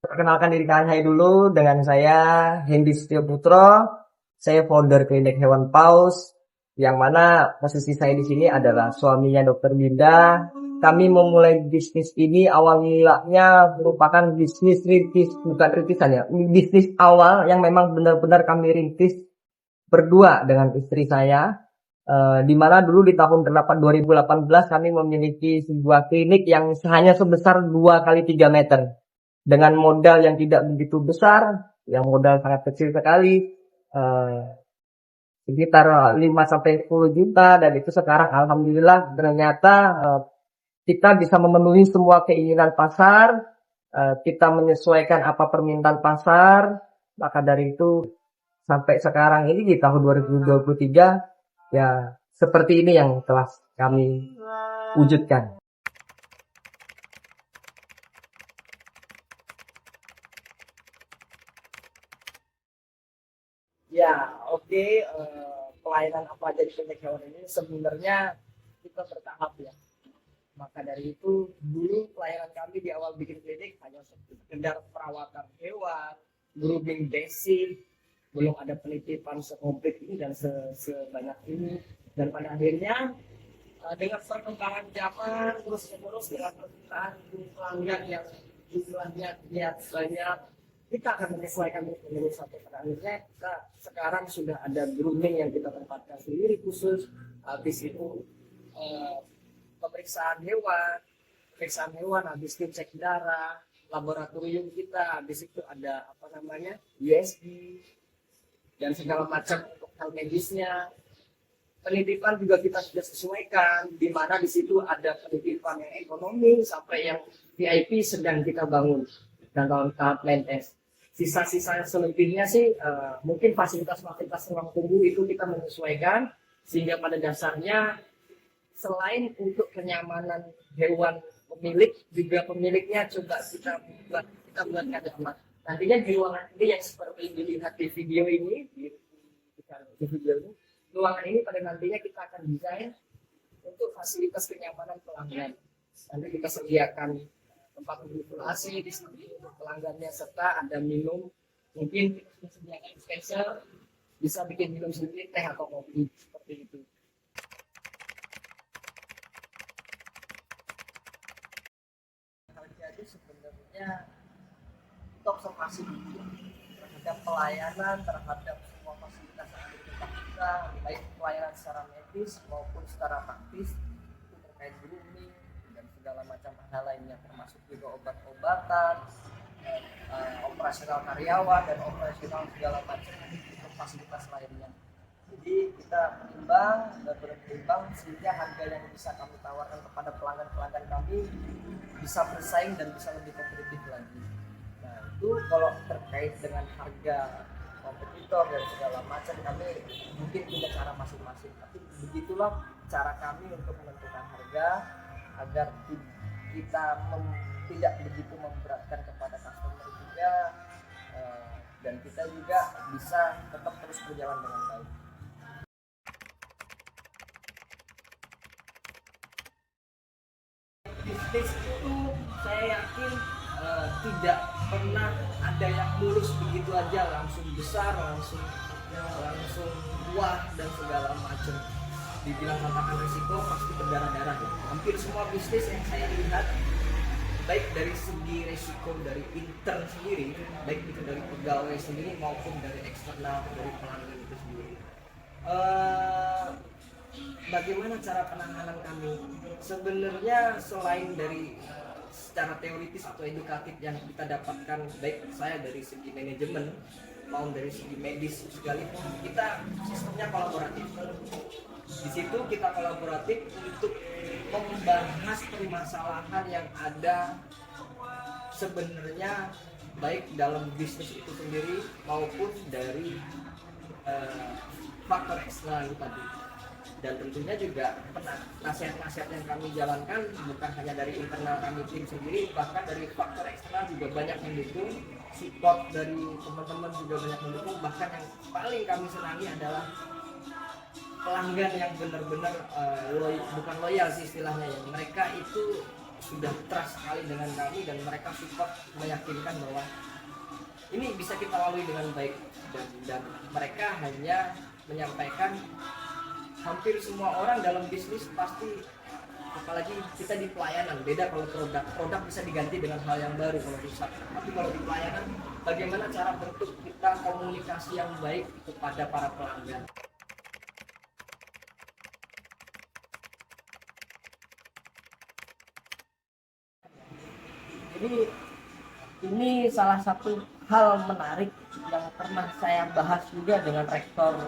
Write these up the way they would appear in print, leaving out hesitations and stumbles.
Perkenalkan diri saya dulu, dengan saya Hendy Setio Putro. Saya founder klinik hewan paus, yang mana posisi saya di sini adalah suaminya Dokter Binda. Kami memulai bisnis ini awal mulanya merupakan bisnis rintis, bukan rintisan ya, bisnis awal yang memang benar-benar kami rintis berdua dengan istri saya. Di mana dulu di tahun 2018 kami memiliki sebuah klinik yang hanya sebesar 2 kali 3 meter. Dengan modal yang tidak begitu besar, yang modal sangat kecil sekali, sekitar 5 sampai 10 juta, dan itu sekarang alhamdulillah ternyata kita bisa memenuhi semua keinginan pasar, kita menyesuaikan apa permintaan pasar. Maka dari itu sampai sekarang ini di tahun 2023 ya seperti ini yang telah kami wujudkan. Ya, oke. Pelayanan apa aja di klinik hewan ini sebenarnya kita bertahap ya. Maka dari itu dulu pelayanan kami di awal bikin klinik hanya sekedar perawatan hewan, grooming basic, belum ada penitipan sekomplit ini dan sebanyak ini. Dan pada akhirnya dengan perkembangan zaman terus dengan permintaan pelanggan yang jumlahnya banyak, kita akan menyesuaikan menjadi satu. Pada akhirnya kita sekarang sudah ada grooming yang kita tempatkan sendiri khusus. Habis itu pemeriksaan hewan, habis itu cek darah, laboratorium kita, habis itu ada USG dan segala macam untuk hal medisnya. Penitipan juga kita sudah sesuaikan, di mana di situ ada penitipan yang ekonomi sampai yang VIP sedang kita bangun dan tahap maintenance. Sisa-sisa selebihnya sih mungkin fasilitas-fasilitas ruang tunggu itu kita menyesuaikan, sehingga pada dasarnya selain untuk kenyamanan hewan pemilik, juga pemiliknya coba kita buat nyaman. Nantinya di ruangan ini yang seperti dilihat di video ini, ruangan ini pada nantinya kita akan desain untuk fasilitas kenyamanan pelanggan. Nanti kita sediakan tempat duduk AC di sini untuk pelanggannya, serta ada minum. Mungkin kita sediakan dispenser, bisa bikin minum sendiri, teh atau kopi seperti itu. Jadi sebenarnya kita observasi terhadap pelayanan, terhadap semua fasilitas yang ada di tempat kita, baik pelayanan secara medis maupun secara praktis, itu terkait grooming dan segala macam hal lainnya, termasuk juga obat-obatan, operasional karyawan dan operasional segala macam untuk fasilitas lainnya. Jadi kita menimbang dan berimbang sehingga harga yang bisa kami tawarkan kepada pelanggan-pelanggan kami bisa bersaing dan bisa lebih kompetitif lagi. Nah, itu kalau terkait dengan harga kompetitor dan segala macam, kami mungkin punya cara masing-masing, tapi begitulah cara kami untuk menentukan harga agar kita tidak begitu memberatkan kepada customer juga, dan kita juga bisa tetap terus berjalan dengan baik. Bisnis itu saya yakin tidak pernah ada yang mulus begitu aja, langsung besar, langsung wah dan segala macam. Dibilang tantangan risiko pasti berdarah-darah ya. Hampir semua bisnis yang saya lihat, baik dari segi risiko dari intern sendiri, baik itu dari pegawai sendiri maupun dari eksternal, dari pelanggan itu sendiri. Bagaimana cara penanganan kami? Sebenarnya selain dari secara teoritis atau edukatif yang kita dapatkan, baik saya dari segi manajemen maupun dari segi medis sekalipun, kita sistemnya kolaboratif. Di situ kita kolaboratif untuk membahas permasalahan yang ada sebenarnya baik dalam bisnis itu sendiri maupun dari faktor eksternal tadi. Dan tentunya juga nasihat-nasihat yang kami jalankan bukan hanya dari internal kami tim sendiri, bahkan dari faktor eksternal juga banyak mendukung, support dari teman-teman juga banyak mendukung. Bahkan yang paling kami senangi adalah pelanggan yang benar-benar bukan loyal sih istilahnya ya, mereka itu sudah trust sekali dengan kami dan mereka support, meyakinkan bahwa ini bisa kita lalui dengan baik, dan mereka hanya menyampaikan, hampir semua orang dalam bisnis pasti, apalagi kita di pelayanan, beda kalau produk bisa diganti dengan hal yang baru kalau rusak, tapi kalau di pelayanan bagaimana cara bentuk kita komunikasi yang baik kepada para pelanggan. Jadi ini salah satu hal menarik yang pernah saya bahas juga dengan rektor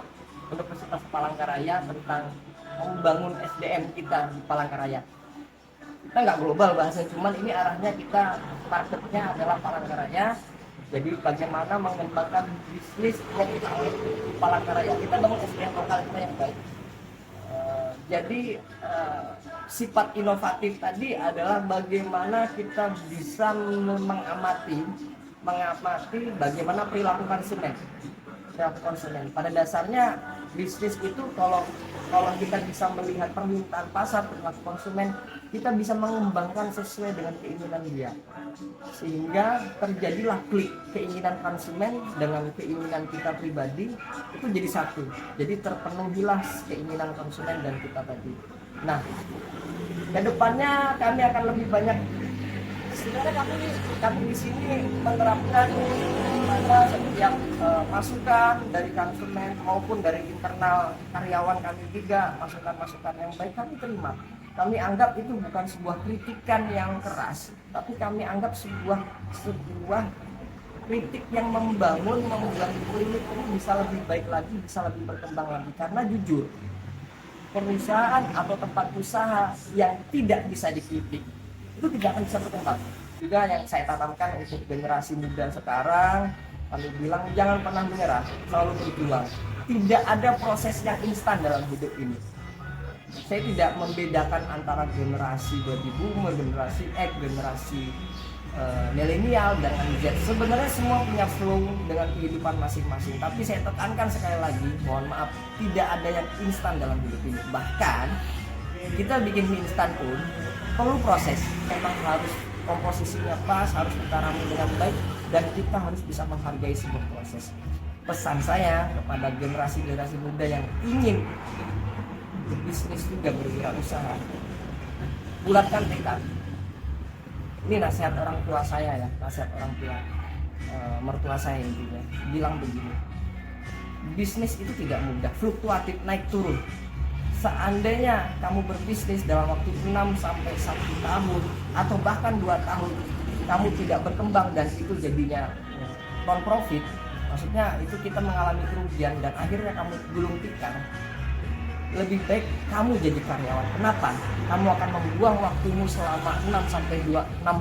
Universitas Palangkaraya tentang membangun SDM kita di Palangkaraya. Kita nggak global bahasanya, cuman ini arahnya kita marketnya adalah Palangkaraya. Jadi bagaimana mengembangkan bisnis lokal di Palangkaraya, kita bangun SDM lokal kita yang baik. Jadi sifat inovatif tadi adalah bagaimana kita bisa mengamati bagaimana perilaku konsumen. Pada dasarnya bisnis itu kalau kita bisa melihat permintaan pasar, perilaku konsumen, kita bisa mengembangkan sesuai dengan keinginan dia, sehingga terjadilah klik keinginan konsumen dengan keinginan kita pribadi, itu jadi satu, jadi terpenuhilah keinginan konsumen dan kita tadi. Nah, kedepannya kami akan lebih banyak, sebenarnya kami di sini menerapkan pada setiap masukan dari konsumen maupun dari internal karyawan kami juga, masukan-masukan yang baik kami terima. Kami anggap itu bukan sebuah kritikan yang keras, tapi kami anggap sebuah kritik yang membangun, membuat klinik ini bisa lebih baik lagi, bisa lebih berkembang lagi. Karena jujur, perusahaan atau tempat usaha yang tidak bisa dikritik itu tidak akan bisa berkembang. Juga yang saya tanamkan untuk generasi muda sekarang, kami bilang jangan pernah menyerah, selalu berjuang. Tidak ada proses yang instan dalam hidup ini. Saya tidak membedakan antara generasi baby boomer, generasi X, generasi milenial dengan Z. Sebenarnya semua punya flow dengan kehidupan masing-masing. Tapi saya tekankan sekali lagi, mohon maaf, tidak ada yang instan dalam hidup ini. Bahkan kita bikin mie instan pun perlu proses. Memang harus komposisinya pas, harus kita ramu dengan baik, dan kita harus bisa menghargai sebuah proses. Pesan saya kepada generasi-generasi muda yang ingin berbisnis juga, berwirausaha, bulatkan tekad. Ini nasihat orang tua saya ya, nasihat orang tua mertua saya intinya. Bilang begini, bisnis itu tidak mudah, fluktuatif, naik turun. Seandainya kamu berbisnis dalam waktu 6 sampai 1 tahun atau bahkan 2 tahun kamu tidak berkembang dan itu jadinya non profit, maksudnya itu kita mengalami kerugian dan akhirnya kamu gulung tikar, lebih baik kamu jadi karyawan. Kenapa? Kamu akan membuang waktumu selama 6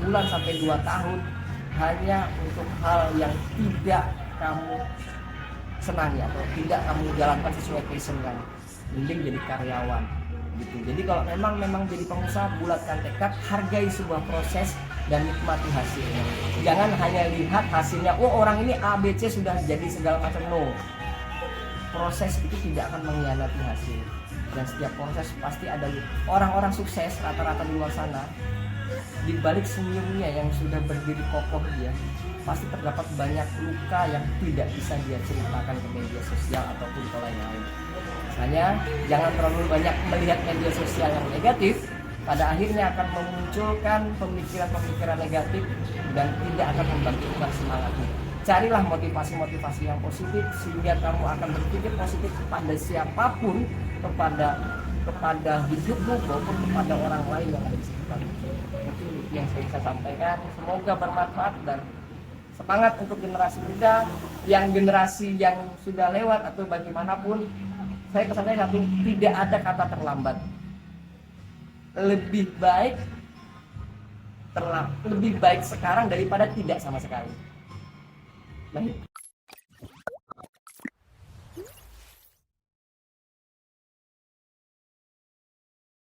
bulan sampai 2 tahun hanya untuk hal yang tidak kamu senangi atau tidak kamu jalankan sesuai passion kamu. Mending jadi karyawan gitu. Jadi kalau memang jadi pengusaha, bulatkan tekad, hargai sebuah proses dan nikmati hasilnya. Jangan hanya lihat hasilnya, oh orang ini A, B, C sudah jadi segala macam. No, proses itu tidak akan mengkhianati hasil. Dan setiap proses pasti ada orang-orang sukses rata-rata di luar sana, di balik senyumnya yang sudah berdiri kokoh dia, pasti terdapat banyak luka yang tidak bisa dia ceritakan ke media sosial ataupun ke lain-lain. Makanya jangan terlalu banyak melihat media sosial yang negatif, pada akhirnya akan memunculkan pemikiran-pemikiran negatif dan tidak akan membangkitkan semangatmu. Carilah motivasi-motivasi yang positif sehingga kamu akan berpikir positif kepada siapapun, kepada hidupmu maupun kepada orang lain yang ada di sekitar. Itu yang saya bisa sampaikan. Semoga bermanfaat dan semangat untuk generasi muda, yang generasi yang sudah lewat atau bagaimanapun. Saya kesannya satu, tidak ada kata terlambat. Lebih baik lebih baik sekarang daripada tidak sama sekali. Baik.